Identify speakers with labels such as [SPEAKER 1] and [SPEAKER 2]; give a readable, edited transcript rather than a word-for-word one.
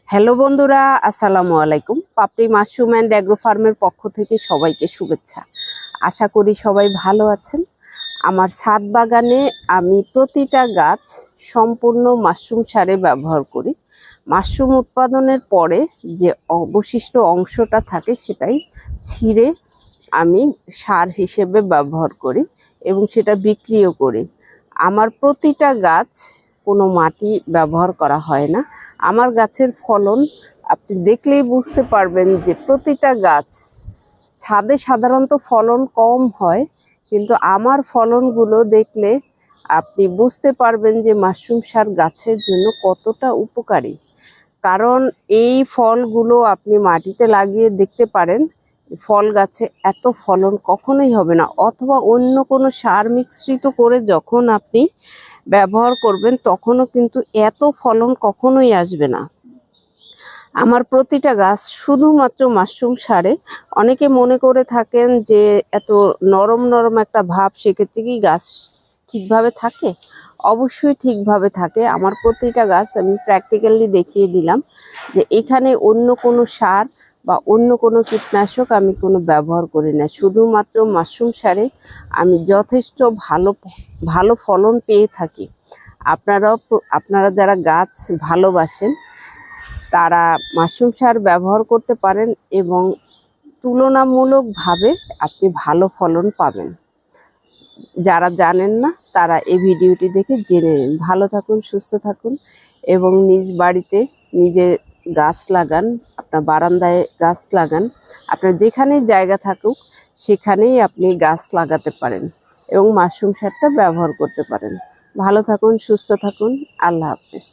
[SPEAKER 1] Hello বন্ধুরা, আসসালামু আলাইকুম। পাপড়ি মাশরুম অ্যান্ড অ্যাগ্রো ফার্মের পক্ষ থেকে সবাইকে শুভেচ্ছা। আশা করি সবাই ভালো আছেন। আমার ছাদ বাগানে আমি প্রতিটা গাছ সম্পূর্ণ মাশরুম সারে ব্যবহার করি। মাশরুম উৎপাদনের পরে যে অবশিষ্ট অংশটা থাকে সেটাই ছিঁড়ে আমি সার হিসেবে ব্যবহার করি এবং সেটা বিক্রিও করি। আমার প্রতিটা গাছ কোনো মাটি ব্যবহার করা হয় না। আমার গাছের ফলন আপনি দেখলেই বুঝতে পারবেন যে প্রতিটা গাছ, ছাদে সাধারণত ফলন কম হয়, কিন্তু আমার ফলনগুলো দেখলে আপনি বুঝতে পারবেন যে মাশরুম সার গাছের জন্য কতটা উপকারী। কারণ এই ফলগুলো আপনি মাটিতে লাগিয়ে দেখতে পারেন, ফল গাছে এত ফলন কখনোই হবে না, অথবা অন্য কোনো সার মিশ্রিত করে যখন আপনি ব্যবহার করবেন তখনও কিন্তু এত ফলন কখনোই আসবে না। আমার প্রতিটা গাছ শুধুমাত্র মাশরুম সারে। অনেকে মনে করে থাকেন যে এত নরম নরম একটা ভাব, সেক্ষেত্রে কি গাছ ঠিকভাবে থাকে? অবশ্যই ঠিকভাবে থাকে। আমার প্রতিটা গাছ আমি প্র্যাকটিক্যালি দেখিয়ে দিলাম যে এখানে অন্য কোনো সার বা অন্য কোনো কীটনাশক আমি কোনো ব্যবহার করি না। শুধুমাত্র মাশরুম সারে আমি যথেষ্ট ভালো ফলন পেয়ে থাকি। আপনারা যারা গাছ ভালোবাসেন তারা মাশরুম সার ব্যবহার করতে পারেন এবং তুলনামূলকভাবে আপনি ভালো ফলন পাবেন। যারা জানেন না তারা এই ভিডিওটি দেখে জেনে নিন। ভালো থাকুন, সুস্থ থাকুন এবং নিজ বাড়িতে নিজের গাছ লাগান, আপনার বারান্দায় গাছ লাগান। আপনার যেখানেই জায়গা থাকুক সেখানেই আপনি গাছ লাগাতে পারেন এবং মাশরুম সারটা ব্যবহার করতে পারেন। ভালো থাকুন, সুস্থ থাকুন। আল্লাহ হাফেজ।